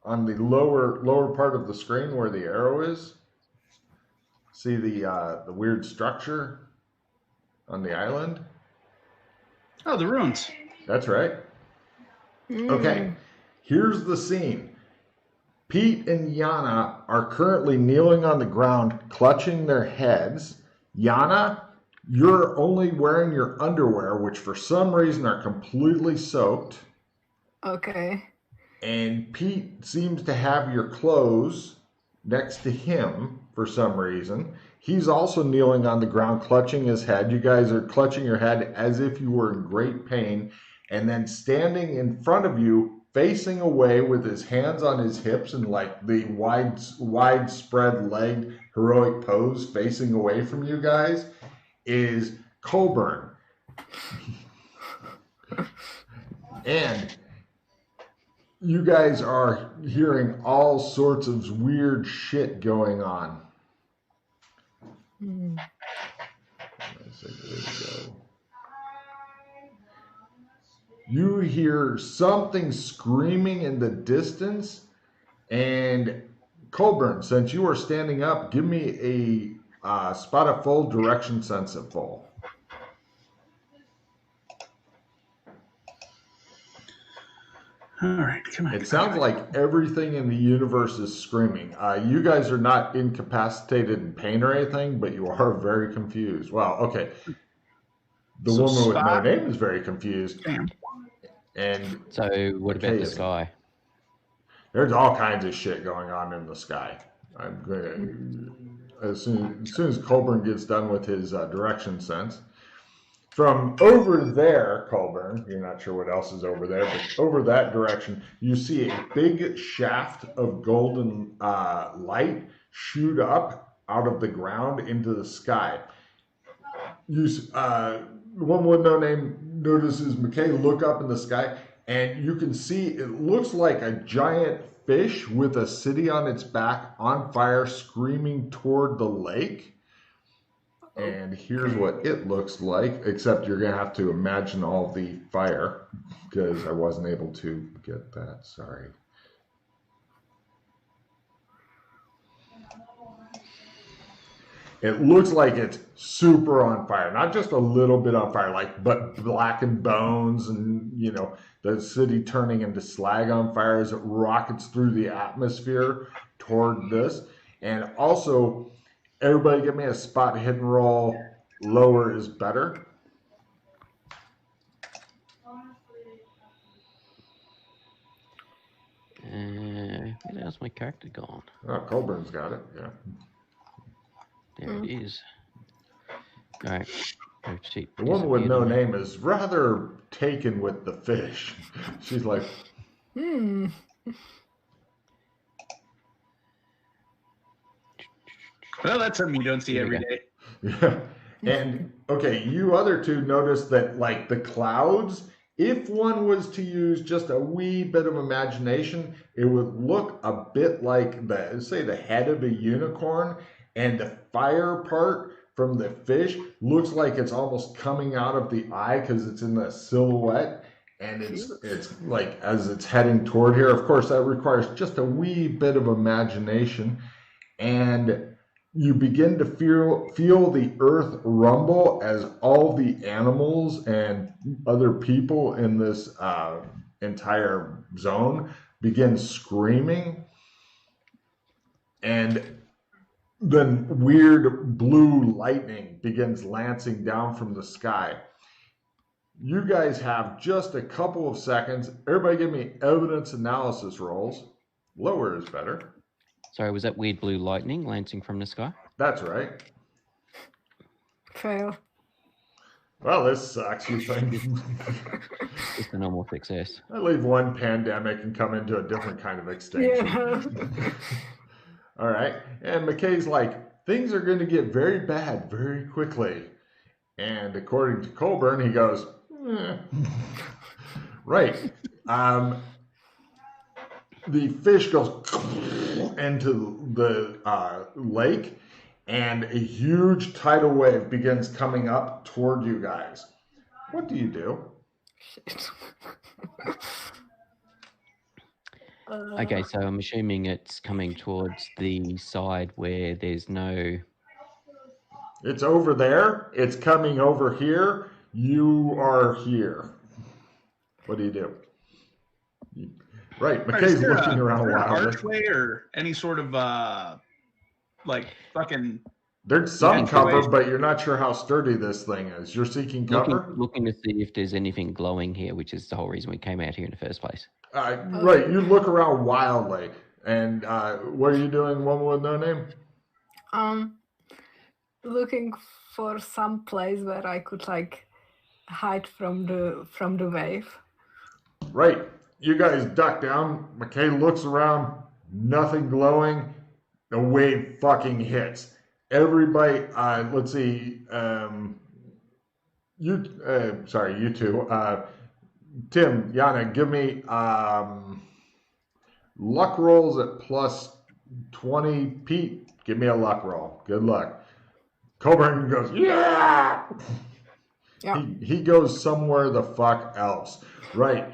on the lower part of the screen where the arrow is. See the weird structure on the island? Oh, the ruins. That's right. Okay, here's the scene. Pete and Yana are currently kneeling on the ground, clutching their heads. Yana, you're only wearing your underwear, which for some reason are completely soaked. Okay. And Pete seems to have your clothes next to him for some reason. He's also kneeling on the ground, clutching his head. You guys are clutching your head as if you were in great pain. And then standing in front of you, facing away with his hands on his hips and like the widespread legged heroic pose facing away from you guys, is Colburn. And you guys are hearing all sorts of weird shit going on. Let's see, there we go. You hear something screaming in the distance, and Colburn, since you are standing up, give me a spot of full direction sense of full. All right, come on. It sounds like everything in the universe is screaming. You guys are not incapacitated in pain or anything, but you are very confused. Well, okay. The So woman with no spot- name is very confused. Damn. And So what about the sky? there's all kinds of shit going on in the sky. I'm going as soon as Colburn gets done with his direction sense. From over there, Colburn, you're not sure what else is over there, but over that direction, you see a big shaft of golden light shoot up out of the ground into the sky. One with no name notices McKay look up in the sky, and you can see it looks like a giant fish with a city on its back on fire screaming toward the lake. And here's what it looks like, except you're going to have to imagine all the fire because I wasn't able to get that. Sorry. It looks like it's super on fire, not just a little bit on fire, but blackened bones and, the city turning into slag on fire as it rockets through the atmosphere toward this. And also, everybody give me a spot hidden roll. Lower is better. Where's my character gone? Oh, Colburn's got it, yeah. There it is. All right. Oh, shit. The woman with no name is rather taken with the fish. She's like, Well, that's something you don't see every day. yeah. And okay, you other two notice that like the clouds, if one was to use just a wee bit of imagination, it would look a bit like the head of a unicorn, and the fire part from the fish looks like it's almost coming out of the eye because it's in the silhouette, and it's like as it's heading toward here. Of course, that requires just a wee bit of imagination, and you begin to feel the earth rumble as all the animals and other people in this entire zone begin screaming. And then weird blue lightning begins lancing down from the sky. You guys have just a couple of seconds. Everybody give me evidence analysis rolls. Lower is better. Sorry, was that weird blue lightning lancing from the sky? That's right. Fail. Well, this sucks, you think. Just a normal success. I leave one pandemic and come into a different kind of extinction. Yeah. All right. And McKay's like, things are going to get very bad very quickly. And according to Colburn, he goes, right. The fish goes into the lake, and a huge tidal wave begins coming up toward you guys. What do you do? Shit. Okay, so I'm assuming it's coming towards the side where there's no. It's over there. It's coming over here. You are here. What do you do? Right, Right, is McKay's there looking around an wildly. archway or any sort of like fucking? There's some Entryway. cover, but you're not sure how sturdy this thing is. You're seeking cover? Looking to see if there's anything glowing here, which is the whole reason we came out here in the first place. Right, you look around wildly. And what are you doing, woman with no name? Looking for some place where I could like hide from the wave. Right, you guys duck down. McKay looks around, nothing glowing. The wave fucking hits. Everybody, let's see, you two. Tim, Yana, give me luck rolls at plus 20. Pete, give me a luck roll. Good luck. Coburn goes, yeah! Yeah. He goes somewhere the fuck else. Right.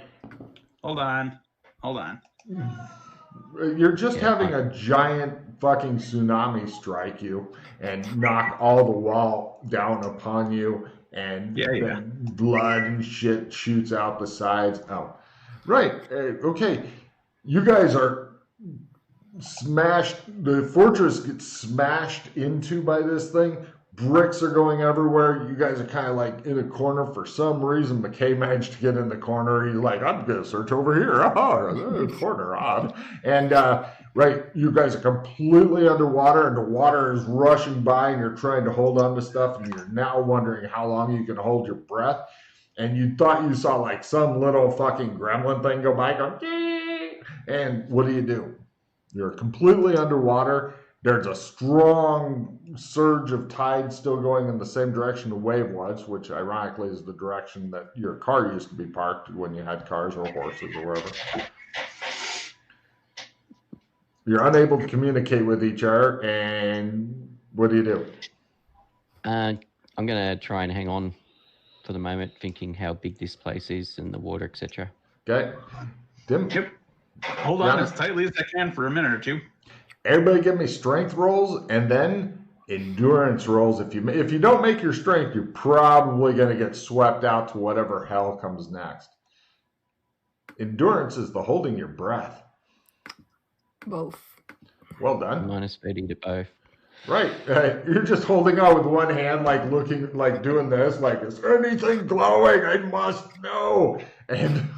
Hold on. You're just having a giant fucking tsunami strike you and knock all the wall down upon you, and blood and shit shoots out the sides. Oh, right. Okay. You guys are smashed. The fortress gets smashed into by this thing. Bricks are going everywhere. You guys are kind of like in a corner. For some reason, McKay managed to get in the corner. He's like, I'm going to search over here. Oh, corner, odd. And, right, you guys are completely underwater, and the water is rushing by, and you're trying to hold on to stuff, and you're now wondering how long you can hold your breath. And you thought you saw like some little fucking gremlin thing go by, go, Gee! And what do? You're completely underwater. There's a strong surge of tide still going in the same direction the wave was, which ironically is the direction that your car used to be parked when you had cars or horses or wherever. You're unable to communicate with each other, and what do? I'm going to try and hang on for the moment, thinking how big this place is and the water, etc. Okay. Tim? Yep. Hold on as tightly as I can for a minute or two. Everybody give me strength rolls and then endurance rolls. If you don't make your strength, you're probably going to get swept out to whatever hell comes next. Endurance is the holding your breath. Both. Well done. Minus 30 to both. Right. You're just holding on with one hand, like looking, like doing this, like, is there anything glowing? I must know. And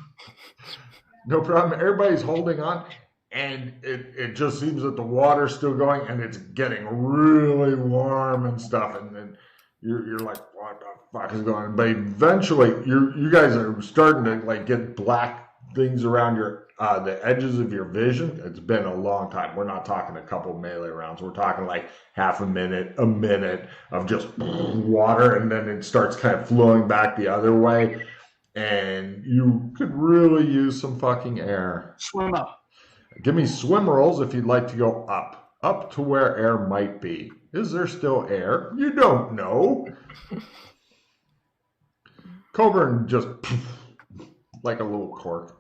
no problem. Everybody's holding on. And it just seems that the water's still going, and it's getting really warm and stuff. And then you're like, what the fuck is going on? But eventually, you guys are starting to like get black things around your the edges of your vision. It's been a long time. We're not talking a couple melee rounds. We're talking like half a minute of just water, and then it starts kind of flowing back the other way. And you could really use some fucking air. Swim up. Give me swim rolls if you'd like to go up to where air might be. Is there still air? You don't know. Coburn just like a little cork.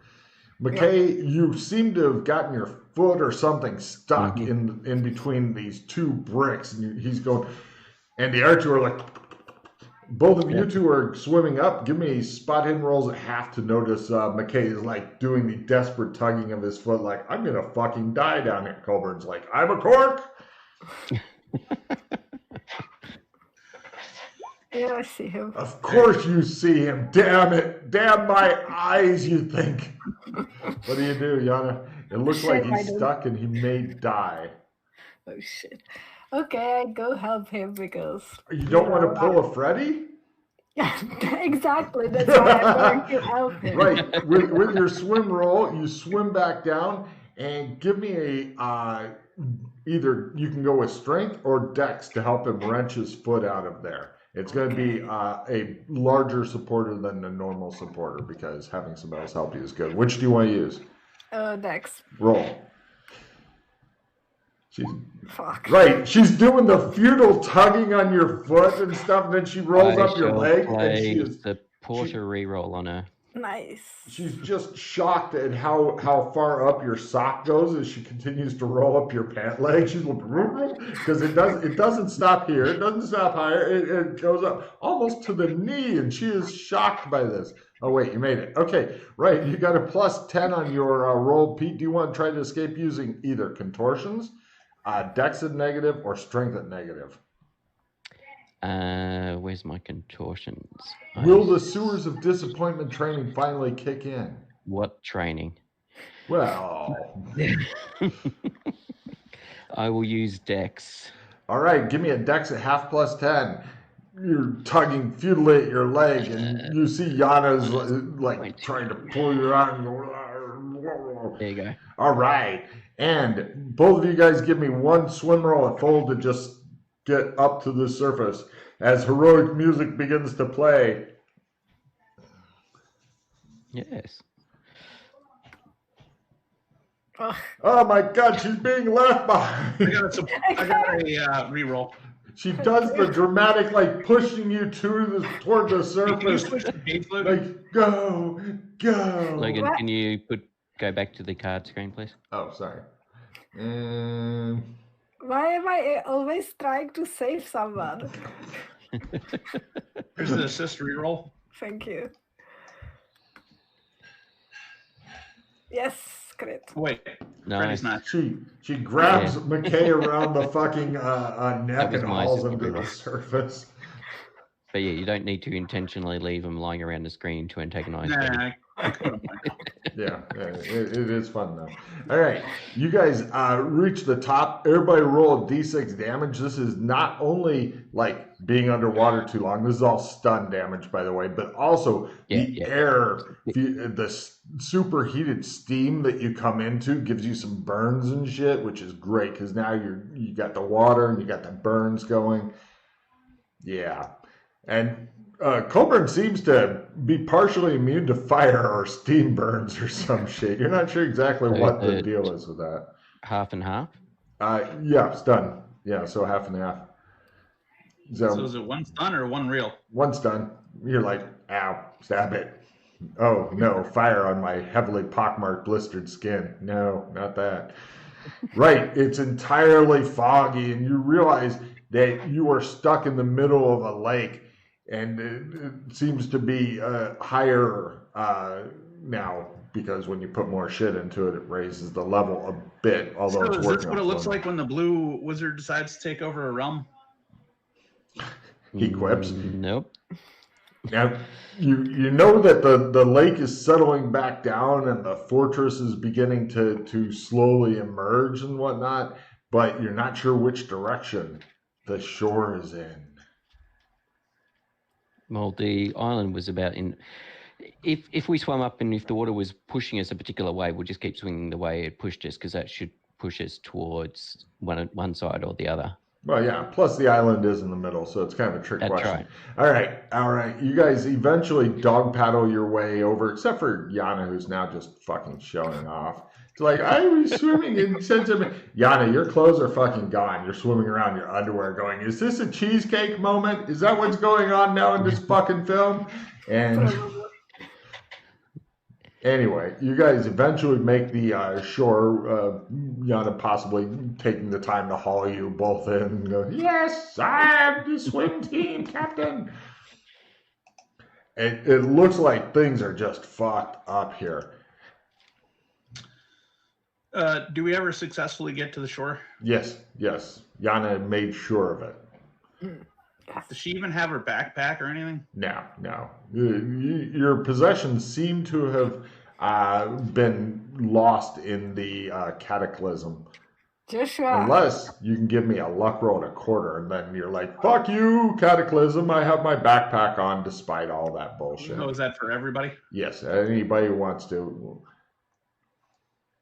McKay, you seem to have gotten your foot or something stuck in between these two bricks, and he's going, and the other two are like, both of you two are swimming up. Give me spot hidden rolls at half to notice McKay is like doing the desperate tugging of his foot, like, I'm gonna fucking die down here. Colburn's like, I'm a cork. Yeah, I see him. Of course you see him. Damn it. Damn my eyes, you think. What do you do, Yana? It looks like he's stuck and he may die. Oh shit. Okay, I go help him because you don't want to pull a Freddy? Yeah, exactly. That's why I'm going to help him. Right. With your swim roll, you swim back down and give me a either you can go with strength or dex to help him wrench his foot out of there. It's going to be a larger supporter than the normal supporter because having somebody else help you is good. Which do you want to use? Dex. Roll. Fuck. Right, she's doing the futile tugging on your foot and stuff, and then she rolls up your leg. Play And she is the porter reroll on her. Nice. She's just shocked at how far up your sock goes as she continues to roll up your pant leg. She's because it doesn't stop here. It doesn't stop higher. It goes up almost to the knee, and she is shocked by this. Oh wait, you made it. Okay, right. You got a +10 on your roll, Pete. Do you want to try to escape using either contortions, dex at negative, or strength at negative? Where's my contortions? Will the sewers of disappointment training finally kick in? What training? Well, I will use Dex. all right, give me a dex at half +10. You're tugging futilely at your leg, and you see Yana's like trying to pull you out and go. There you go. All right, and both of you guys give me one swim roll at full to just get up to the surface as heroic music begins to play. Yes. Oh my God, she's being left behind. I got a reroll. She does the dramatic, like pushing you toward the surface. Like go. Logan, can you go back to the card screen, please? Oh, sorry. Why am I always trying to save someone? Here's the assist reroll. Thank you. Yes, crit. Wait, No. Freddy's not. She grabs McKay around the fucking neck and my hauls him to assistant the reroll. surface. But yeah, you don't need to intentionally leave them lying around the screen to antagonize them. Nah, I couldn't. Yeah, it is fun though. All right, you guys reach the top. Everybody roll a d6 damage. This is not only like being underwater too long. This is all stun damage, by the way, but also air, the superheated steam that you come into gives you some burns and shit, which is great because now you got the water and you got the burns going. Yeah, and Coburn seems to be partially immune to fire or steam burns or some shit. You're not sure exactly what the deal is with that. Half and half? Yeah, stun. Yeah, so half and half. So is it one stun or one real? One stun. You're like, ow, stab it. Oh, no, fire on my heavily pockmarked, blistered skin. No, not that. Right, it's entirely foggy, and you realize that you are stuck in the middle of a lake. And it seems to be higher now because when you put more shit into it, it raises the level a bit. Although So it's is working this what it on looks floating. like when the blue wizard decides to take over a realm? He quips. Nope. Now you know that the lake is settling back down and the fortress is beginning to slowly emerge and whatnot, but you're not sure which direction the shore is in. Well, the island was about in. If we swam up and if the water was pushing us a particular way, we'll just keep swinging the way it pushed us because that should push us towards one side or the other. Well, yeah. Plus, the island is in the middle, so it's kind of a trick That's question. right. All right. You guys eventually dog paddle your way over, except for Yana, who's now just fucking showing off. It's like, I was swimming in sentiment. Yana, your clothes are fucking gone. You're swimming around in your underwear going, is this a cheesecake moment? Is that what's going on now in this fucking film? And anyway, you guys eventually make the shore, Yana possibly taking the time to haul you both in and go, yes, I'm the swim team captain. It looks like things are just fucked up here. Do we ever successfully get to the shore? Yes. Yana made sure of it. Does she even have her backpack or anything? No. Your possessions seem to have been lost in the cataclysm. Joshua. Unless you can give me a luck roll and a quarter, and then you're like, fuck you, cataclysm. I have my backpack on despite all that bullshit. Oh, is that for everybody? Yes, anybody who wants to.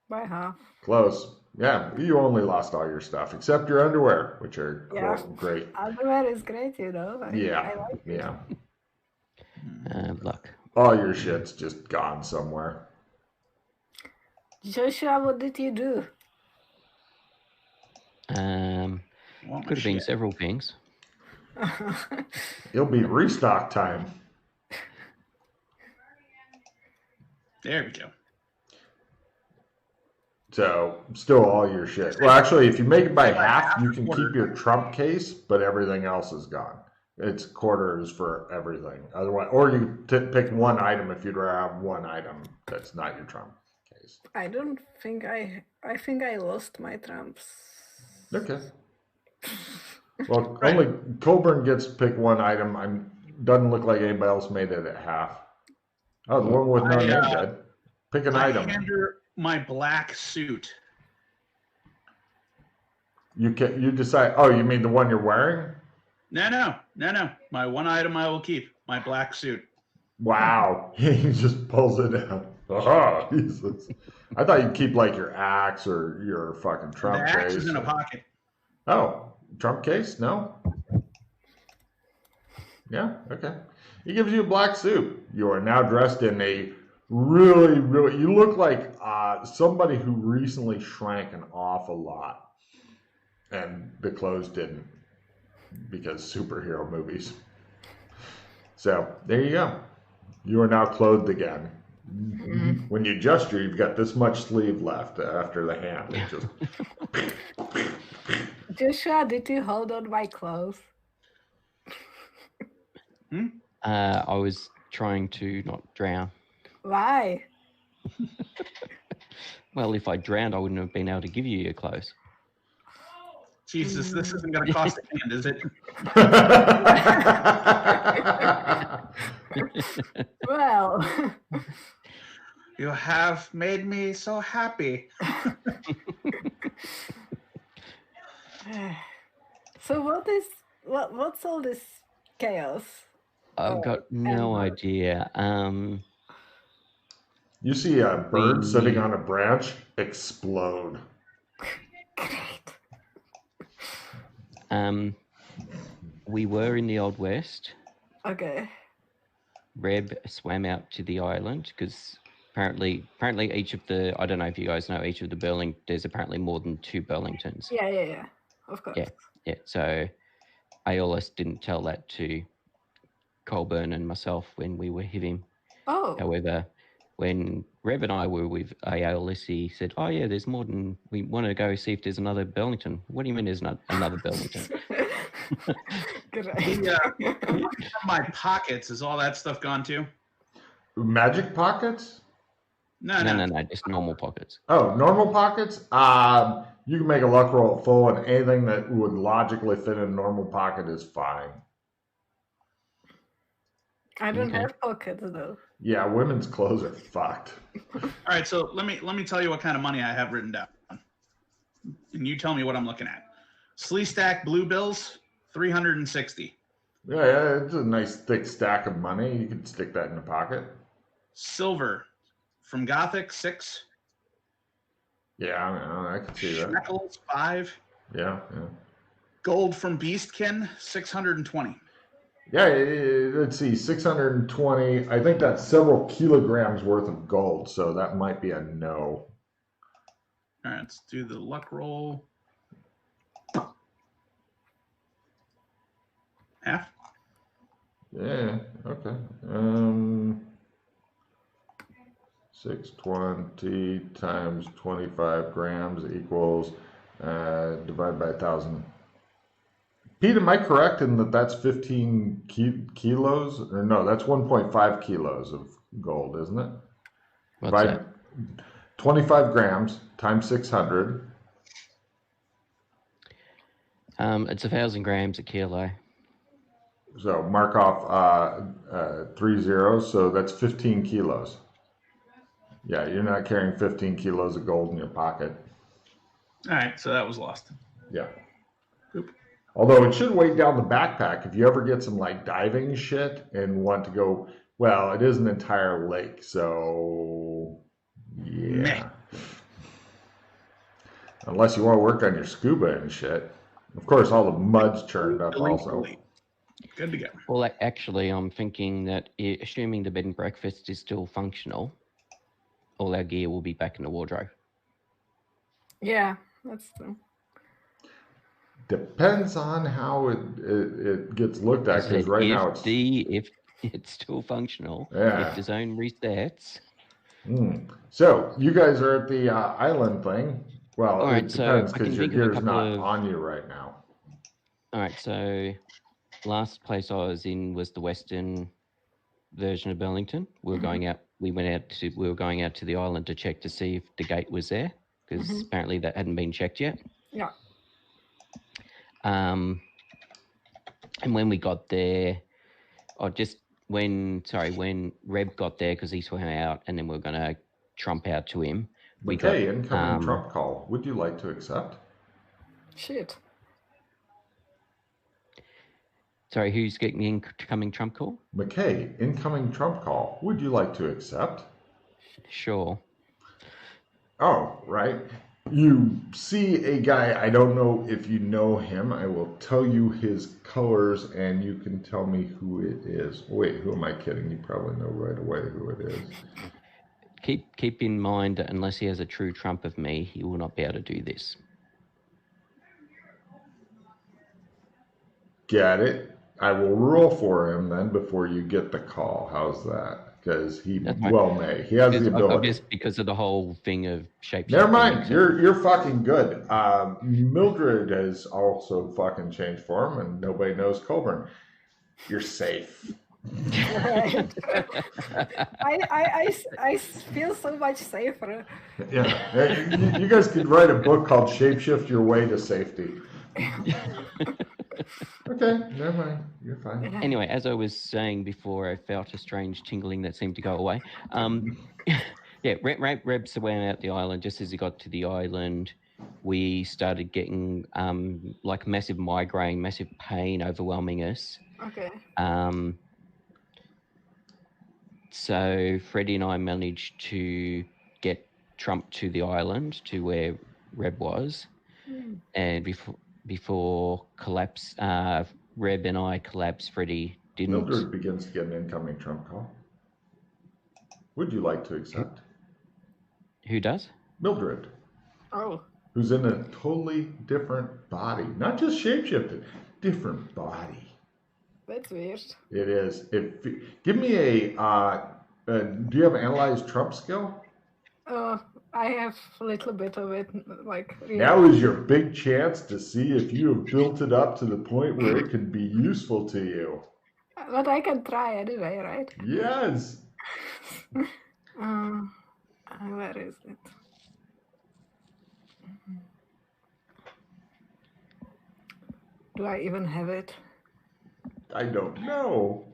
By half. Close. Yeah, you only lost all your stuff except your underwear, which are great. Underwear is great, you know. I like it. Yeah. Luck. All your shit's just gone somewhere. Joshua, what did you do? Could have been several things. It'll be restock time. There we go. So still all your shit. Well, actually, if you make it by half, you can quarter. keep your trump case, but everything else is gone. It's quarters for everything. Otherwise, or you pick one item if you'd rather have one item that's not your trump case. I don't think I think I lost my trumps. Okay. Well, only Colburn gets to pick one item. Doesn't look like anybody else made it at half. Oh, the one with no name did. Pick an item. hand her my black suit. You decide. Oh, you mean the one you're wearing? No. My one item I will keep. My black suit. Wow. He just pulls it out. Oh, Jesus. I thought you'd keep like your axe or your fucking trump The case. axe is in a pocket. Oh, trump case? No? Yeah, okay. He gives you a black suit. You are now dressed in a really, you look like somebody who recently shrank an awful lot. And the clothes didn't, because superhero movies. So, there you go. You are now clothed again. Mm-hmm. When you gesture, you've got this much sleeve left after the hand. It just... Joshua, did you hold on my clothes? I was trying to not drown. Why? Well, if I drowned, I wouldn't have been able to give you your clothes. Jesus, this isn't going to cost a hand, is it? Well, you have made me so happy. So what's all this chaos? I've got no idea. You see a bird sitting on a branch explode. Great. We were in the Old West. Okay. Reb swam out to the island because apparently each of the, I don't know if you guys know, each of the there's apparently more than 2 Burlingtons. Yeah. Of course. Yeah. So Aeolus didn't tell that to Colburn and myself when we were with him. Oh. However, when Reb and I were with Aeolus, he said, "Oh yeah, there's more than, we want to go see if there's another Burlington." What do you mean there's not another Burlington? Great. My pockets, is all that stuff gone too? Magic pockets? No, just normal pockets. Oh, normal pockets? You can make a luck roll full, and anything that would logically fit in a normal pocket is fine. I don't have pockets though. Yeah, women's clothes are fucked. All right, so let me tell you what kind of money I have written down, and you tell me what I'm looking at. Slee stack blue bills, 360. Yeah, it's a nice thick stack of money. You can stick that in the pocket. Silver from Gothic, 6. Yeah, I can see that. Shekels, 5. Yeah. Gold from Beastkin, 620. Yeah, let's see, 620. I think that's several kilograms worth of gold, so that might be a no. All right, let's do the luck roll. Half. Yeah, okay. 620 times 25 grams equals divided by 1,000. Pete, am I correct in that that's 15 kilos? Or no, that's 1.5 kilos of gold, isn't it? What's that? 25 grams times 600. It's 1,000 grams a kilo. So mark off 3 zeros, so that's 15 kilos. Yeah, you're not carrying 15 kilos of gold in your pocket. All right, so that was lost. Yeah. Oop. Although it should weigh down the backpack if you ever get some like diving shit and want to go. Well, it is an entire lake, so yeah. Meh. Unless you want to work on your scuba and shit. Of course, all the mud's churned up also. Good to go. Well, actually, I'm thinking that assuming the bed and breakfast is still functional, all our gear will be back in the wardrobe. Yeah, that's true. Depends on how it gets looked at, because right now it's... If it's still functional, if the zone resets... So you guys are at the island thing. Well, All it right, so depends I because can your think of a gear's couple not of. on you right now. All right, so last place I was in was the western version of Burlington. We were going out to the island to check to see if the gate was there, because apparently that hadn't been checked yet. Yeah. And when we got there, when Reb got there, because he swam out, and then we were going to trump out to him. McKay, incoming trump call. Would you like to accept? Shit. Sorry, who's getting the incoming trump call? McKay, incoming trump call. Would you like to accept? Sure. Oh, right. You see a guy, I don't know if you know him. I will tell you his colors and you can tell me who it is. Wait, who am I kidding? You probably know right away who it is. Keep in mind that unless he has a true trump of me, he will not be able to do this. Get it? I will roll for him then before you get the call. How's that? Because he well may. He has the ability. Just because of the whole thing of shape. Never mind. You're fucking good. Mildred has also fucking changed form, and nobody knows Colburn. You're safe. Right. I feel so much safer. Yeah. You guys could write a book called Shapeshift Your Way to Safety. Okay, never mind. You're fine. Anyway, as I was saying before, I felt a strange tingling that seemed to go away. Yeah, Reb swam out the island. Just as he got to the island, we started getting like massive migraine, massive pain overwhelming us. Okay. So Freddie and I managed to get Trump to the island, to where Reb was, and before collapse, Reb and I collapsed. Freddie didn't. Mildred begins to get an incoming Trump call. Would you like to accept? Who does? Mildred. Oh. Who's in a totally different body. Not just shapeshifted, different body. That's weird. It is. Give me a, do you have analyze Trump skill? I have a little bit of it, like. Really. Now is your big chance to see if you have built it up to the point where it can be useful to you. But I can try anyway, right? Yes. Where is it? Do I even have it? I don't know.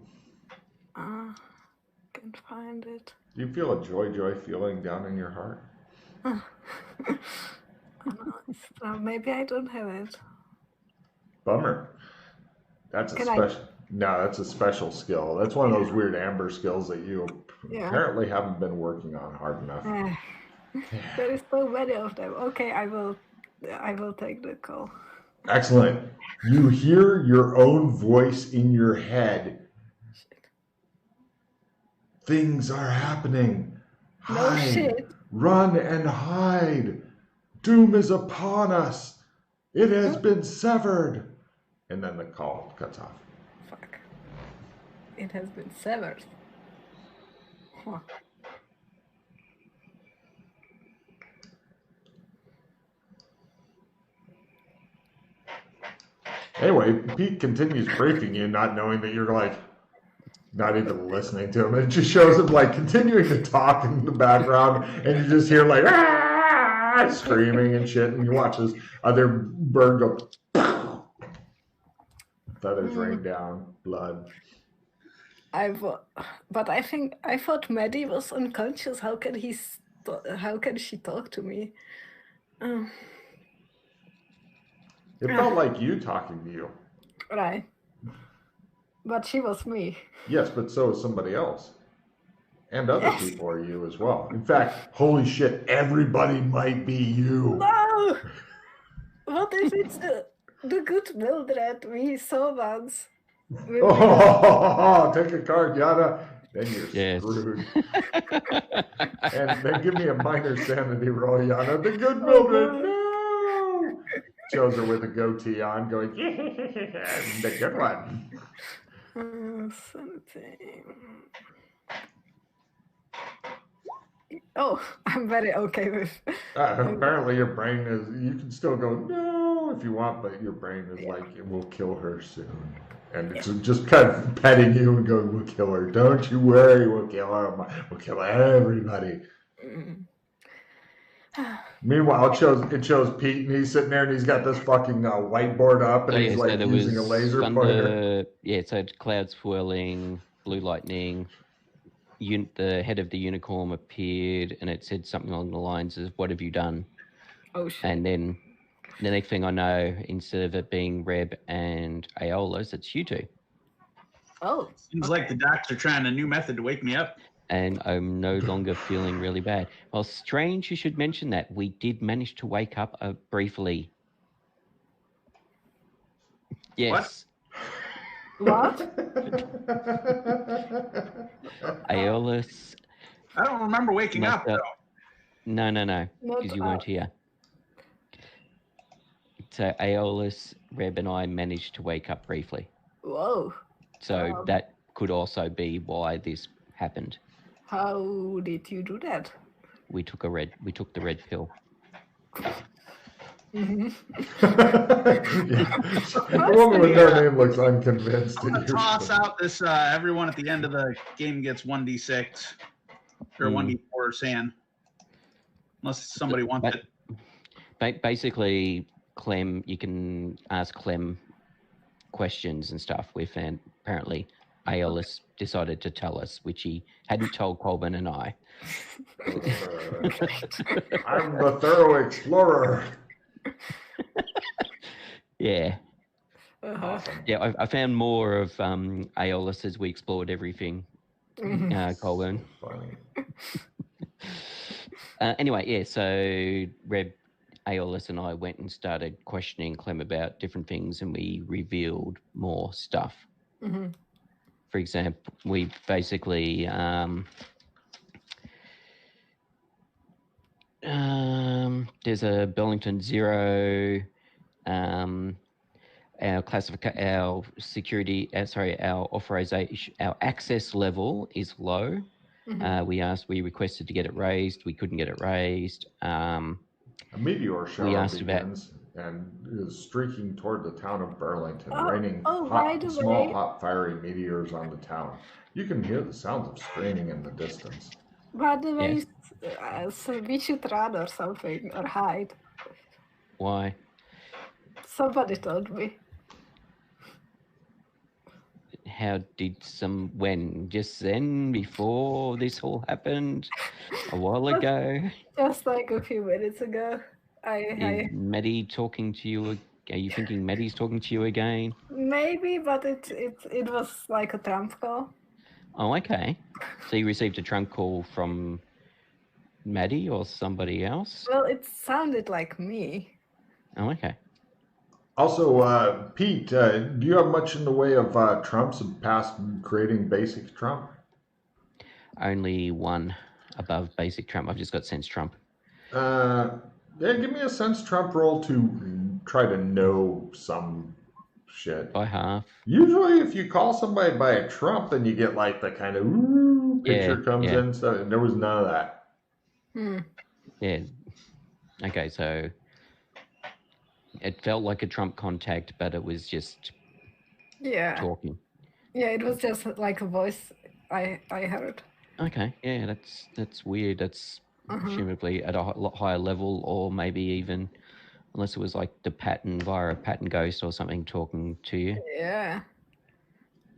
Can't find it. Do you feel a joy feeling down in your heart? Maybe I don't have it. Bummer. That's that's a special skill. That's one of those weird amber skills that you apparently haven't been working on hard enough. There is so many of them. Okay, I will take the call. Excellent. You hear your own voice in your head. Shit. Things are happening. Hide. No shit. Run and hide. Doom is upon us. It has been severed. And then the call cuts off. Fuck. It has been severed. Huh. Anyway, Pete continues briefing you, not knowing that you're like not even listening to him. It just shows him like continuing to talk in the background, and you just hear like screaming and shit, and you watch this other bird go. Feathers rain down, blood. But I thought Maddie was unconscious. How can she talk to me? It felt like you talking to you. Right. But she was me. Yes, but so is somebody else. And other people are you as well. In fact, holy shit, everybody might be you. No! What if it's the good Mildred we saw once? Take a card, Yana. Then you're screwed. And then give me a minor sanity roll, Yana. The good Mildred. No! Shows her with a goatee on, going, the good one. Something. Oh, I'm very okay with. Apparently, your brain is. You can still go no if you want, but your brain is Yeah. like, we'll kill her soon, and it's just kind of petting you and going, "We'll kill her. Don't you worry. We'll kill her. We'll kill everybody." Mm. Meanwhile, it shows Pete, and he's sitting there, and he's got this fucking whiteboard up, and So he's like there using a was laser pointer. so clouds swirling, blue lightning. The head of the unicorn appeared, and it said something along the lines of, "What have you done?" Oh shit. And then the next thing I know, instead of it being Reb and Aeolus, it's you two. Oh. Seems like the docs are trying a new method to wake me up. And I'm no longer feeling really bad. Well, strange you should mention that. We did manage to wake up briefly. Yes. What? Aeolus. I don't remember waking up, though. No, Not because you weren't here. So Aeolus, Reb, and I managed to wake up briefly. Whoa. So that could also be why this happened. How did you do that? We took the red pill. Mm-hmm. The woman with no name looks unconvinced. I'm gonna toss out this. Everyone at the end of the game gets 1d6 or 1d4 sand, unless somebody wants it. Basically, Clem, you can ask Clem questions and stuff. We found apparently Aeolus decided to tell us, which he hadn't told Colburn and I. I'm the thorough explorer. Yeah. Awesome. Yeah, I found more of Aeolus as we explored everything, Colburn. Funny. Anyway, yeah, so Reb, Aeolus and I went and started questioning Clem about different things, and we revealed more stuff. Mm-hmm. For example, we basically there's a Burlington 0. Our authorization, our access level is low. Mm-hmm. We requested to get it raised. We couldn't get it raised. A meteor shower begins and is streaking toward the town of Burlington, raining small, hot, fiery meteors on the town. You can hear the sounds of screaming in the distance. By the way, so we should run or something, or hide. Why? Somebody told me. How did when? Just then, before this all happened? A while ago? Just like a few minutes ago. Is Maddie talking to you? Are you thinking Maddie's talking to you again? Maybe, but it was like a trump call. Oh, okay. So you received a trunk call from Maddie or somebody else? Well, it sounded like me. Oh, okay. Also, Pete, do you have much in the way of trumps past creating basic trump? Only one above basic trump. I've just got sense trump. Yeah, give me a sense trump roll to try to know some shit. By half. Usually, if you call somebody by a trump, then you get like the kind of picture comes in. So there was none of that. Yeah. Okay, so it felt like a trump contact, but it was just talking. Yeah, it was just like a voice I heard. Okay, yeah, that's weird. That's presumably at a lot higher level, or maybe even, unless it was like the pattern via a pattern ghost or something talking to you. Yeah.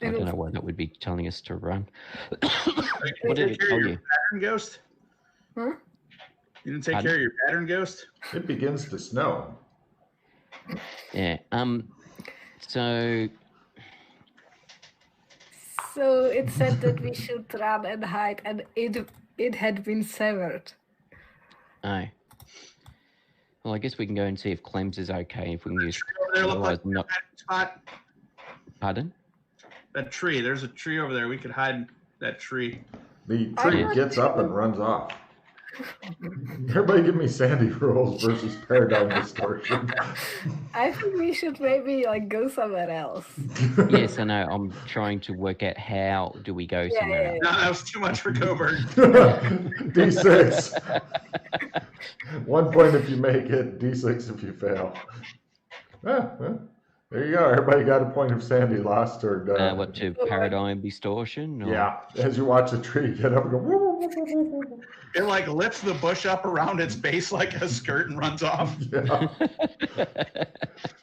I don't know why that would be telling us to run. What did it tell you? Pattern ghost? Huh? You didn't take care of your pattern ghost? It begins to snow. Yeah. So it said that we should run and hide, and it had been severed. Oh. Well, I guess we can go and see if Clem's is okay. If we can use. There look like a spot. Pardon? That tree. There's a tree over there. We could hide that tree. The tree gets up and runs off. Everybody give me Sandy rules versus paradigm distortion. I think we should maybe like go somewhere else. Yes, I know. I'm trying to work out how do we go somewhere else. No, that was too much for Coburn. D6. 1 point if you make it, D6 if you fail. Well, there you go. Everybody got a point if Sandy lost or What to paradigm distortion? Or? Yeah, as you watch the tree get up and go. Woo, woo, woo, woo, woo, woo. It like lifts the bush up around its base like a skirt and runs off. Yeah.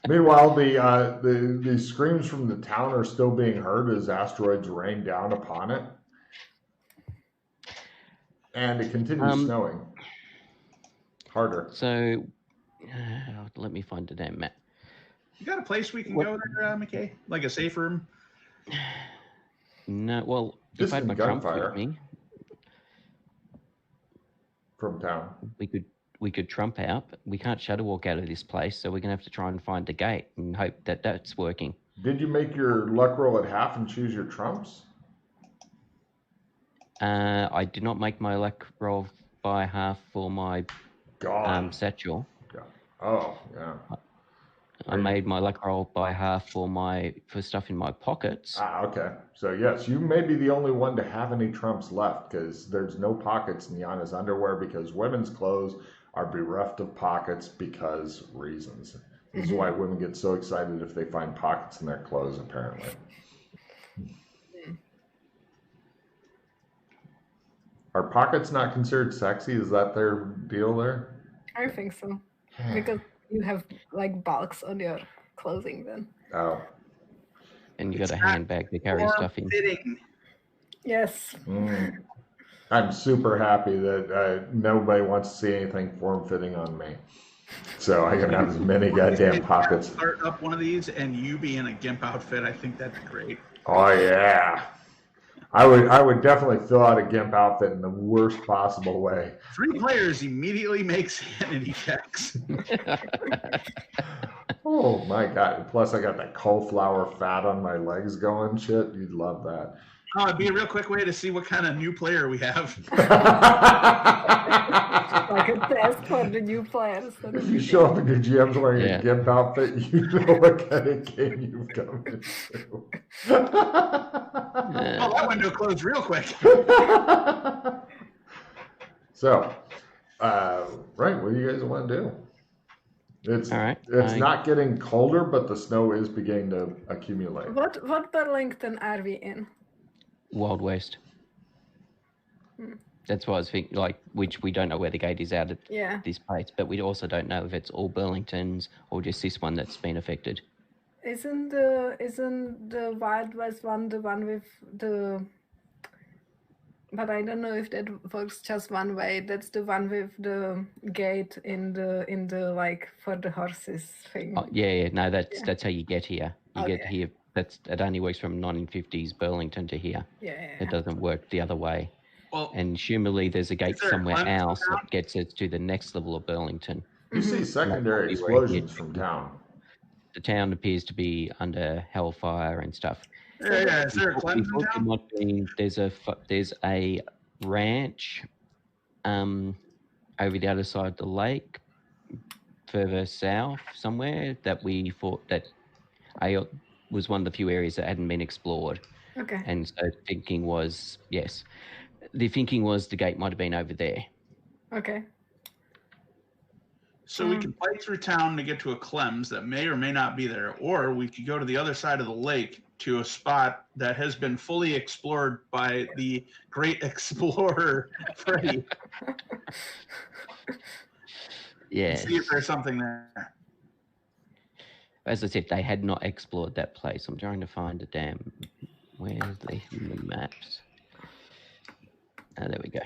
Meanwhile, the screams from the town are still being heard as asteroids rain down upon it, and it continues snowing harder. So, let me find the damn map. You got a place we can go there, McKay? Like a safe room? No, well, if I had my trump with me, from town, we could trump out. We can't shadow walk out of this place, so we're gonna have to try and find the gate and hope that that's working. Did you make your luck roll at half and choose your trumps? I did not make my luck roll by half for my satchel. Yeah. Oh, yeah. I made my luck roll by half for stuff in my pockets. Okay. So yes, you may be the only one to have any trumps left because there's no pockets in Yana's underwear because women's clothes are bereft of pockets because reasons. This is why women get so excited if they find pockets in their clothes, apparently. Are pockets not considered sexy? Is that their deal there? I think so. Because you have like bulks on your clothing then. Oh. And you got a handbag to carry stuff in. Fitting. Yes. I'm super happy that nobody wants to see anything form-fitting on me. So I can have as many goddamn pockets. Start up one of these and you be in a GIMP outfit. I think that'd be great. Oh, yeah. I would definitely fill out a GIMP outfit in the worst possible way. 3 players immediately make sanity checks. Oh my god! Plus, I got that cauliflower fat on my legs going. Shit, you'd love that. Oh, it'd be a real quick way to see what kind of new player we have. Like a test for the new players. If you show up in your GM's wearing a GIMP outfit, you know what kind of game you've come into. Oh, that window closed real quick. So, right, what do you guys want to do? It's all right. It's not getting colder, but the snow is beginning to accumulate. What Burlington are we in? Wild West. That's why I was thinking, which we don't know where the gate is out at this place, but we also don't know if it's all Burlingtons or just this one that's been affected. Isn't the Wild West one the one with the? But I don't know if that works just one way. That's the one with the gate in the like for the horses thing. Oh, yeah. No, that's how you get here. You get here. It only works from 1950s Burlington to here. Yeah. It doesn't work the other way. Well, and assumably there's a gate somewhere else that gets us to the next level of Burlington. You see secondary explosions from town. The town appears to be under hellfire and stuff. Yeah, is there a Clinton town? There's a ranch over the other side of the lake, further south somewhere, that we thought that was one of the few areas that hadn't been explored. Okay. And so the thinking was the gate might have been over there. Okay. So we could play through town to get to a Clem's that may or may not be there, or we could go to the other side of the lake to a spot that has been fully explored by the great explorer, Freddie. Yeah. See if there's something there. As I said, they had not explored that place. I'm trying to find where's the maps? Oh, there we go.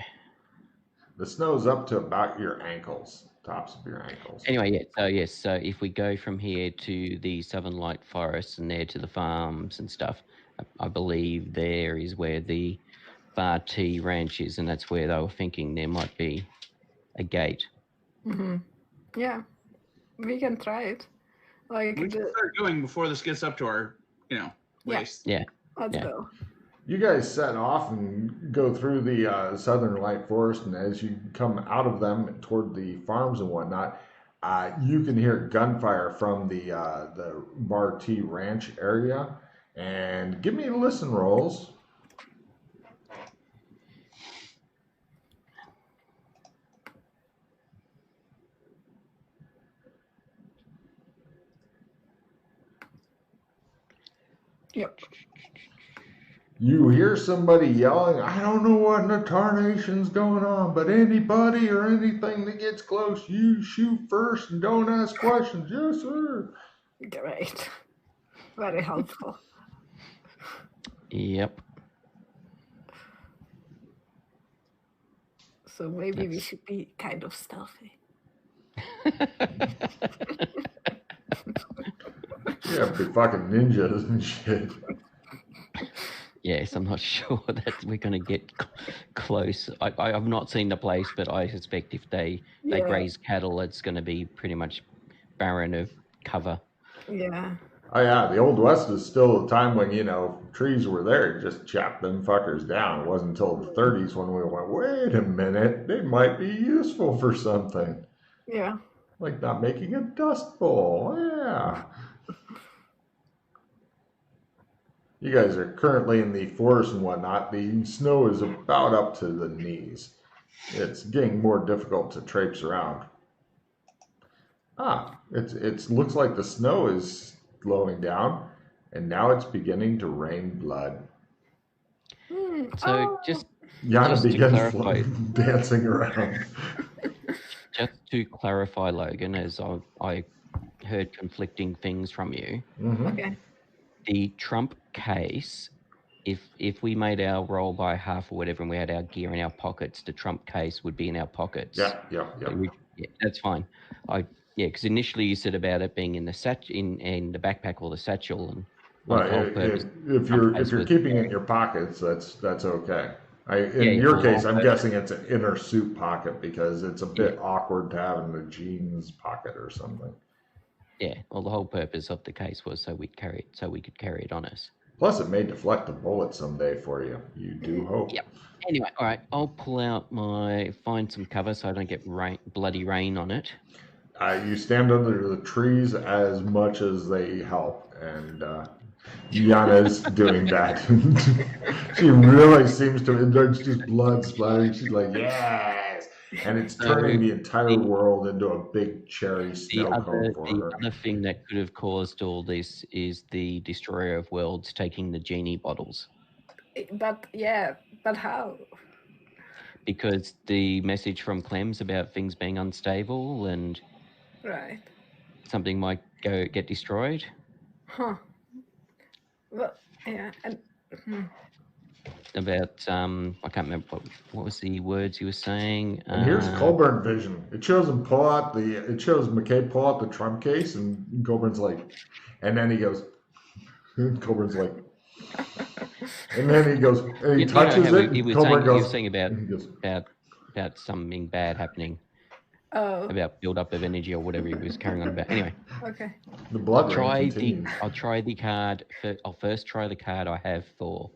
The snow's up to about your ankles, tops of your ankles. Anyway, so if we go from here to the Southern Light Forest and there to the farms and stuff, I believe there is where the Bar T Ranch is, and that's where they were thinking there might be a gate. Mm-hmm. Yeah, we can try it. We can start going before this gets up to our, waist. Yeah. Let's go. You guys set off and go through the Southern Light Forest, and as you come out of them toward the farms and whatnot, you can hear gunfire from the Bar T Ranch area. And give me listen rolls. Yep. You hear somebody yelling, I don't know what in the tarnation's going on, but anybody or anything that gets close, you shoot first and don't ask questions. Yes, sir. Great. Very helpful. Yep. So maybe we should be kind of stealthy. Yeah, be fucking ninjas and shit. Yes, I'm not sure that we're going to get close. I've not seen the place, but I suspect if they graze cattle, it's going to be pretty much barren of cover. Yeah. Oh yeah, the Old West is still a time when, trees were there, just chop them fuckers down. It wasn't until the 30s when we went, wait a minute, they might be useful for something. Yeah. Like not making a dust bowl. Yeah. You guys are currently in the forest and whatnot. The snow is about up to the knees. It's getting more difficult to traipse around. It looks like the snow is slowing down, and now it's beginning to rain blood. So just Yana to begins clarify, dancing around. just to clarify, Logan, as I heard conflicting things from you. Mm-hmm. Okay. The Trump case, if we made our roll by half or whatever, and we had our gear in our pockets, the Trump case would be in our pockets. Yeah. Yeah, that's fine. Because initially you said about it being in the in the backpack or the satchel, and Well, if you're keeping it in your pockets, that's okay. In your case, I'm guessing it's an inner suit pocket because it's a bit awkward to have in the jeans pocket or something. Yeah, well, the whole purpose of the case was so we could carry it on us. Plus, it may deflect a bullet someday for you. You do hope. Yep. Anyway, all right, I'll pull out find some cover so I don't get bloody rain on it. You stand under the trees as much as they help, and Yana's doing that. She really seems to. There's just blood splattering. She's like, yes, and it's turning the entire world into a big cherry snow cone for her. The other thing that could have caused all this is the Destroyer of Worlds taking the genie bottles. But how? Because the message from Clem's about things being unstable and right, something might get destroyed. Huh. Well, yeah, and about I can't remember what was the words you were saying. And here's Colburn vision. It shows McKay pull out the Trump case, and Colburn's like, and then he goes, Colburn's like, and then he goes, and he touches it. He was saying about something bad happening. Oh. About build up of energy or whatever he was carrying on about. Anyway. Okay. The blood I'll try the card. I'll first try the card I have for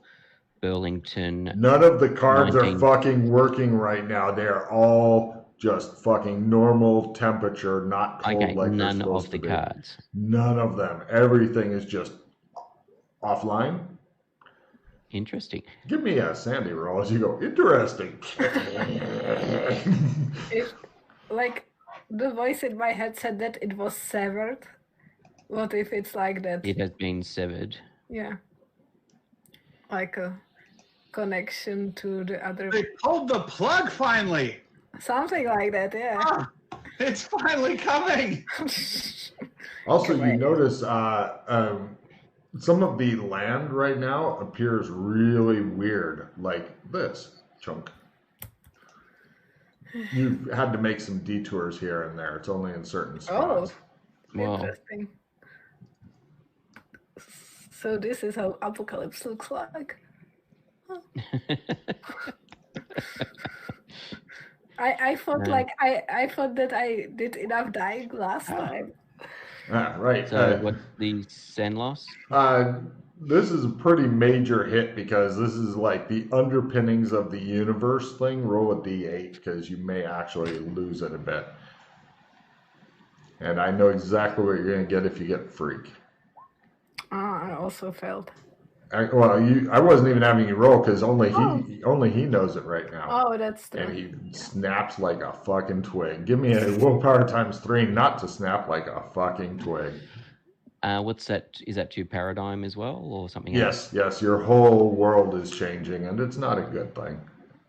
Burlington. None of the cards are fucking working right now. They are all just fucking normal temperature, not cold like they're supposed to be. None of the cards. None of them. Everything is just offline. Interesting. Give me a Sandy roll as you go, interesting. Like, the voice in my head said that it was severed. What if it's like that? It has been severed. Yeah. Like a connection to the other. They pulled the plug finally. Something like that, yeah. It's finally coming. Also, you notice some of the land right now appears really weird, like this chunk. You've had to make some detours here and there. It's only in certain spots. Oh, interesting. So this is how apocalypse looks like. Huh. I thought I thought that I did enough dying last time. Right. So what's the sand loss? This is a pretty major hit because this is like the underpinnings of the universe thing. Roll a d8 because you may actually lose it a bit. And I know exactly what you're going to get if you get freak. I also failed. I wasn't even having you roll because only he knows it right now. Oh, that's true. And he snaps like a fucking twig. Give me a willpower times 3 not to snap like a fucking twig. What's that? Is that your paradigm as well, or something else? Yes. Your whole world is changing, and it's not a good thing.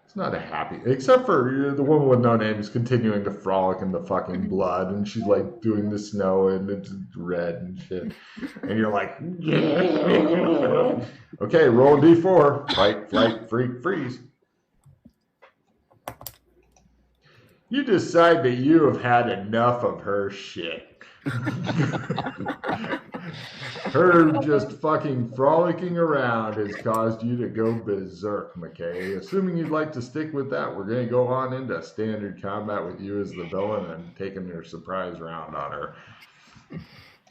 It's not a happy, except for the woman with no name is continuing to frolic in the fucking blood, and she's like doing the snow, and it's red and shit. And you're like, yeah. Okay, roll a d4. Fight, flight, freak, freeze. You decide that you have had enough of her shit. Her just fucking frolicking around has caused you to go berserk, McKay. Assuming you'd like to stick with that, we're going to go on into standard combat with you as the villain and taking your surprise round on her.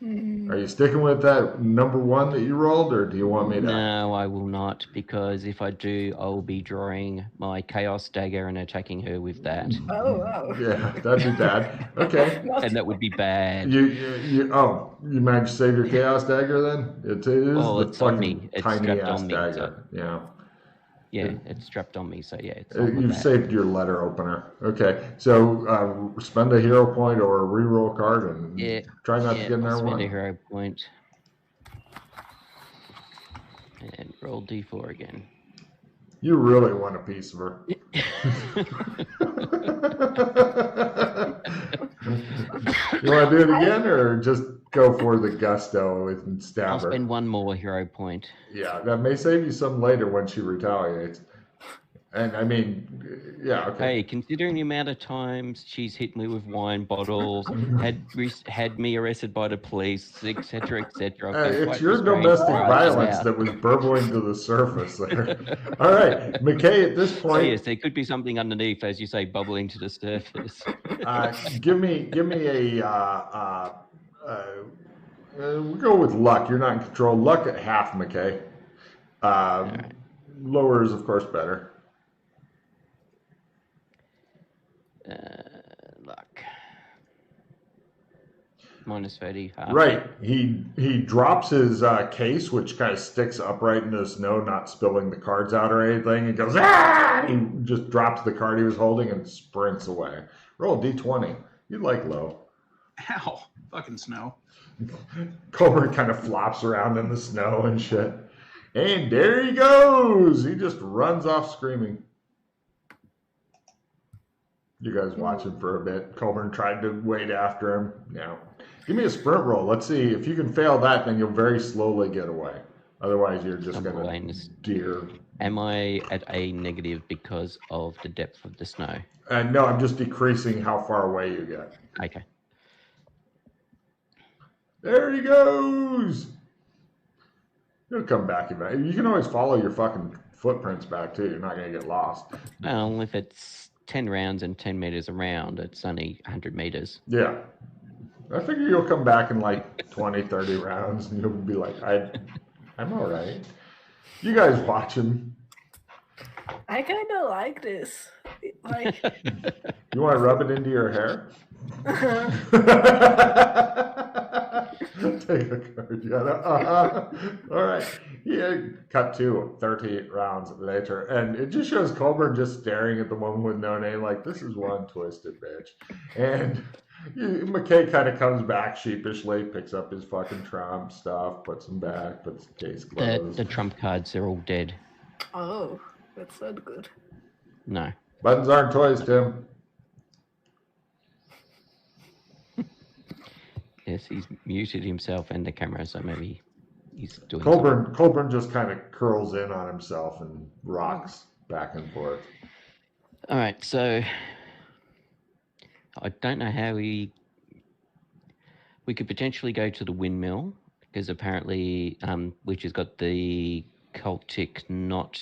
Are you sticking with that number 1 that you rolled, or do you want me to? No, I will not, because if I do, I'll be drawing my Chaos Dagger and attacking her with that. Oh. Yeah, that'd be bad. Okay. And that would be bad. You managed to save your Chaos Dagger then? It is it's on me. It's tiny strapped ass on me. dagger. So, yeah. Yeah, it's strapped on me, so yeah. It's You've saved your letter opener. Okay, so spend a hero point or a reroll card and try not to get an R1. Spend a hero point. And roll d4 again. You really want a piece of her. You want to do it again, or just go for the gusto and stab her? I'll spend one more hero point. Yeah, that may save you some later when she retaliates. And I mean, yeah, okay. Hey, considering the amount of times she's hit me with wine bottles, had me arrested by the police, etc., etc. It's your domestic violence that was burbling to the surface there. All right, McKay, at this point. So yes, there could be something underneath, as you say, bubbling to the surface. Give me a. We'll go with luck. You're not in control. Luck at half, McKay. Right. Lower is, of course, better. Luck. Minus 30. Half. Right. He drops his case, which kind of sticks upright in the snow, not spilling the cards out or anything. He goes, ah! He just drops the card he was holding and sprints away. Roll a d20. You'd like low. Ow. Fucking snow. Colbert kind of flops around in the snow and shit. And there he goes. He just runs off screaming. You guys watch him for a bit. Colburn tried to wait after him. Yeah. Give me a sprint roll. Let's see. If you can fail that, then you'll very slowly get away. Otherwise, you're just going to steer. Am I at a negative because of the depth of the snow? No, I'm just decreasing how far away you get. Okay. There he goes. He'll come back. You can always follow your fucking footprints back, too. You're not going to get lost. Well, if it's 10 rounds and 10 meters around, it's only 100 meters. Yeah. I figure you'll come back in like 20, 30 rounds and you'll be like, I'm all right. You guys watch him. I kind of like this. Like, you want to rub it into your hair? Take a card. All right. Yeah. Cut to 38 rounds later, and it just shows Colburn just staring at the woman with no name, like this is one twisted bitch. And McKay kind of comes back sheepishly, picks up his fucking trump stuff, puts them back, puts the case closed. The trump cards, they're all dead. Oh, that's not good. No. Buttons aren't toys, Tim. Yes, he's muted himself and the camera, so maybe he's doing Colburn just kind of curls in on himself and rocks back and forth. All right, so I don't know how we could potentially go to the windmill, because apparently, which has got the Celtic knot,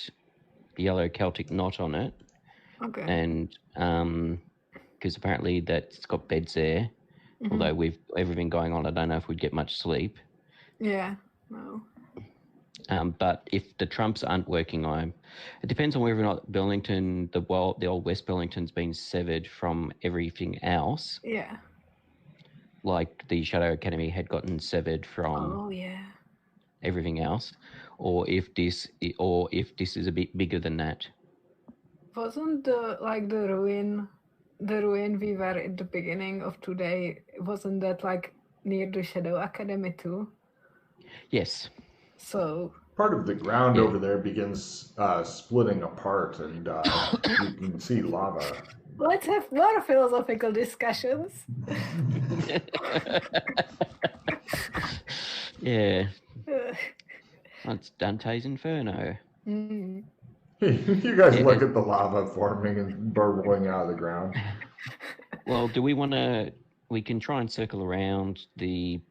the yellow Celtic knot on it. Okay. And because apparently that's got beds there. Mm-hmm. Although with everything going on, I don't know if we'd get much sleep. Yeah, no. But if the Trumps aren't working on, it depends on whether or not Burlington, the old West Burlington's been severed from everything else. Yeah. Like the Shadow Academy had gotten severed from Oh yeah. everything else, or if this is a bit bigger than that. Wasn't the ruin we were at the beginning of today? Wasn't that like near the Shadow Academy too? Yes. So part of the ground Yeah. over there begins splitting apart, and you can see lava. let's have more philosophical discussions. Yeah. That's Dante's Inferno. Mm. You guys Yeah. look at the lava forming and burbling out of the ground. Well, do we want to? We can try and circle around The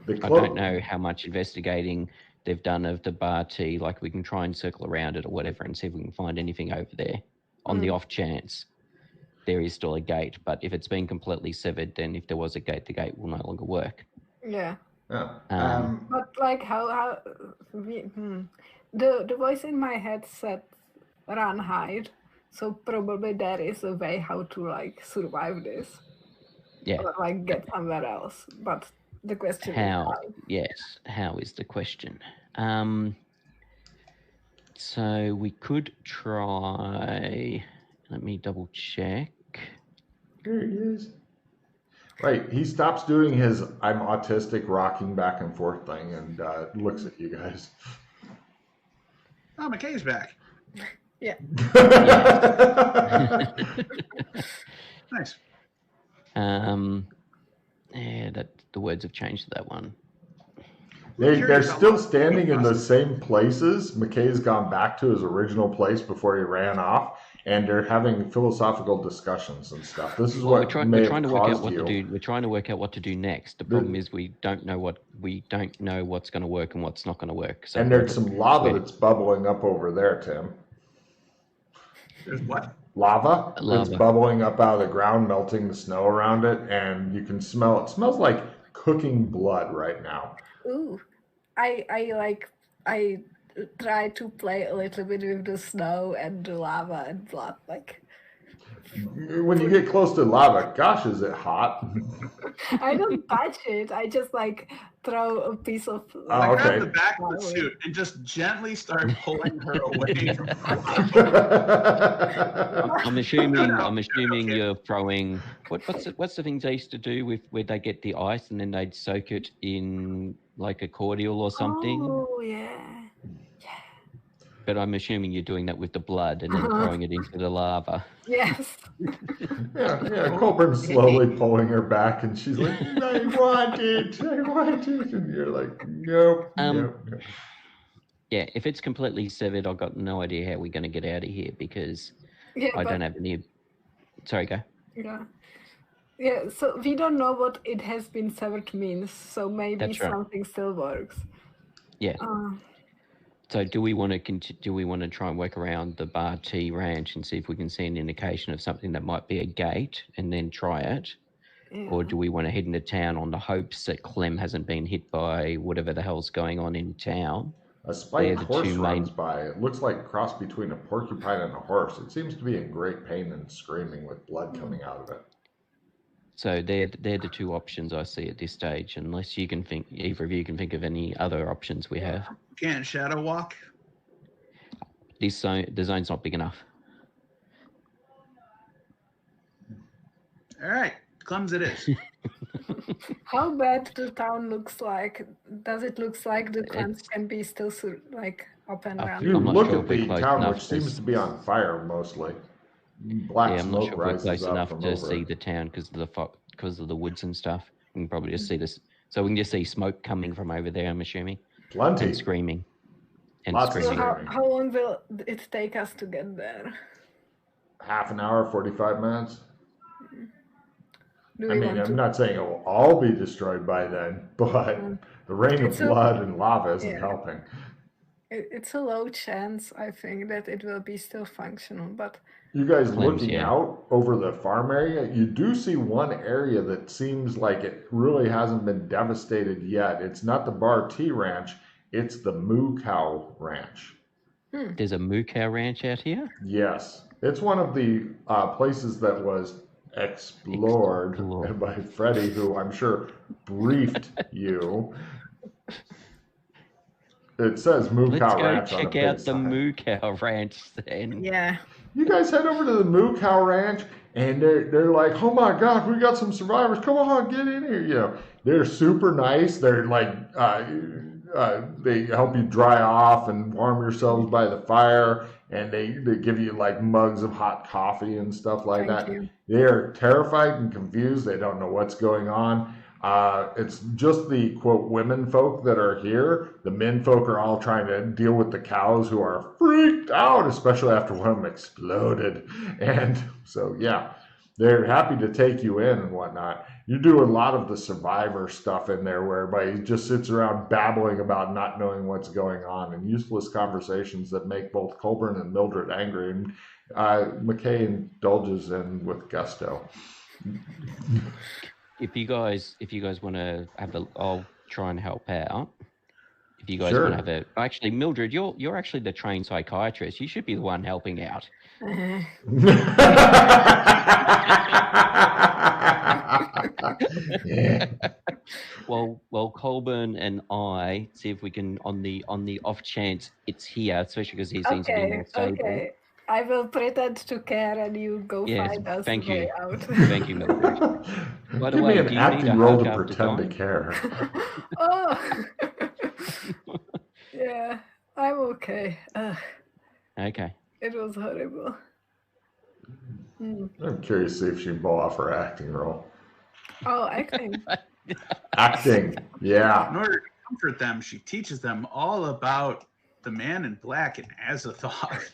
I don't know how much investigating they've done of the Bar T. Like, we can try and circle around it or whatever and see if we can find anything over there on the off chance there is still a gate. But if it's been completely severed, then if there was a gate, the gate will no longer work. Yeah. Yeah. But like the voice in my head said run, hide. So probably there is a way how to like survive this. Yeah. Or like get somewhere else. But the question is How? Yes. How is the question? So we could try. Let me double check. Here he is. Right, he stops doing his "I'm autistic" rocking back and forth thing and looks at you guys. Oh, McKay's back. Yeah. Nice. Yeah, that the words have changed to that one. They're still standing in the same places. McKay's gone back to his original place before he ran off, and they're having philosophical discussions and stuff. This is what we're trying to work out what to do. We're trying to work out what to do next. The problem is we don't know what's going to work and what's not going to work. So and there's some lava that's bubbling up over there, Tim. There's what? Lava that's bubbling up out of the ground, melting the snow around it, and you can smell it. It smells like cooking blood right now. Ooh. I try to play a little bit with the snow and the lava and blood. Like when you get close to lava, gosh, is it hot? I don't touch it. I just like throw a piece of. I okay. grab the back of the suit and just gently start pulling her away from I'm assuming you're throwing what's the things they used to do with where they get the ice and then they'd soak it in like a cordial or something. Oh yeah. But I'm assuming you're doing that with the blood and then throwing it into the lava. Yes. Yeah. Colburn's slowly pulling her back, and she's like, I want it. And you're like, nope. Yeah, if it's completely severed, I've got no idea how we're going to get out of here because I don't have any. Sorry, go. Yeah, so we don't know what it has been severed means, so maybe That's right. something still works. Yeah. So do we want to try and work around the Bar T Ranch and see if we can see an indication of something that might be a gate and then try it? Yeah. Or do we want to head into town on the hopes that Clem hasn't been hit by whatever the hell's going on in town? A spiked horse runs by. It looks like a cross between a porcupine and a horse. It seems to be in great pain and screaming with blood coming out of it. So they're the two options I see at this stage, unless you can think, either of you can think of any other options we have. Can't shadow walk? The zone's not big enough. All right, Clem's it is. How bad the town looks like? Does it look like the Clems can be still like up and around? You look at the town, which seems to be on fire mostly. Black I'm not smoke sure if we're close enough to over. see the town because of the woods and stuff. We can probably just see this. So we can just see smoke coming from over there, I'm assuming. Plenty. And screaming. Lots so how long will it take us to get there? Half an hour, 45 minutes. I'm not saying it will all be destroyed by then, but the rain of blood and lava isn't helping. It's a low chance, I think, that it will be still functional, but... You guys looking out over the farm area, you do see one area that seems like it really hasn't been devastated yet. It's not the Bar T Ranch. It's the Moo Cow Ranch. There's a moo cow ranch out here? Yes. It's one of the places that was explored by Freddie, who I'm sure briefed you. It says Moo Cow Ranch on a big sign. Let's go check out the Moo Cow Ranch then. Yeah. You guys head over to the Moo Cow Ranch, and they're like, oh my God, we got some survivors. Come on, get in here. You know, they're super nice. They're like, they help you dry off and warm yourselves by the fire, and they give you like mugs of hot coffee and stuff like that. Thank you. They are terrified and confused. They don't know what's going on. It's just the quote women folk that are here. The men folk are all trying to deal with the cows who are freaked out, especially after one of them exploded. And so, yeah, they're happy to take you in and whatnot. You do a lot of the survivor stuff in there where everybody just sits around babbling about not knowing what's going on and useless conversations that make both Colburn and Mildred angry. And McKay indulges in with gusto. If you guys want to have I'll try and help out. If you guys Sure. want to have actually, Mildred, you're actually the trained psychiatrist. You should be the one helping out. Yeah. Well, Colburn and I see if we can on the off chance it's here, especially because he seems to be more stable. Okay. I will pretend to care, and you go Yes, find us thank the way you. out. Thank you, Mildred. By the Give way, me do an you need acting a role hug to after pretend to dying? care. Oh. Yeah, I'm okay. Okay. It was horrible. I'm curious to see if she can pull off her acting role. Oh, acting. Acting, yeah. In order to comfort them, she teaches them all about the Man in Black and Azathoth.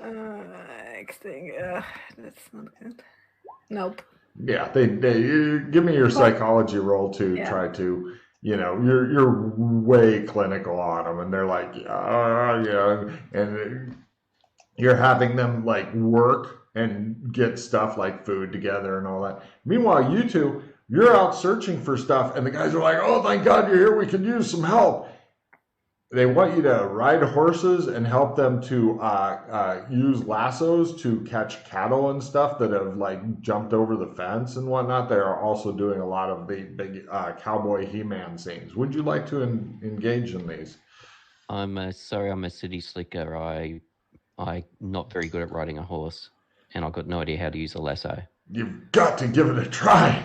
Acting. That's not good. Nope. Yeah, they give me your psychology role to try to, you know, you're way clinical on them, and they're like, yeah, and you're having them like work and get stuff like food together and all that. Meanwhile, you two, you're out searching for stuff, and the guys are like, oh, thank God you're here. We can use some help. They want you to ride horses and help them to use lassos to catch cattle and stuff that have like jumped over the fence and whatnot. They are also doing a lot of the big cowboy He-Man scenes. Would you like to engage in these? I'm sorry, I'm a city slicker. I'm not very good at riding a horse, and I've got no idea how to use a lasso. You've got to give it a try.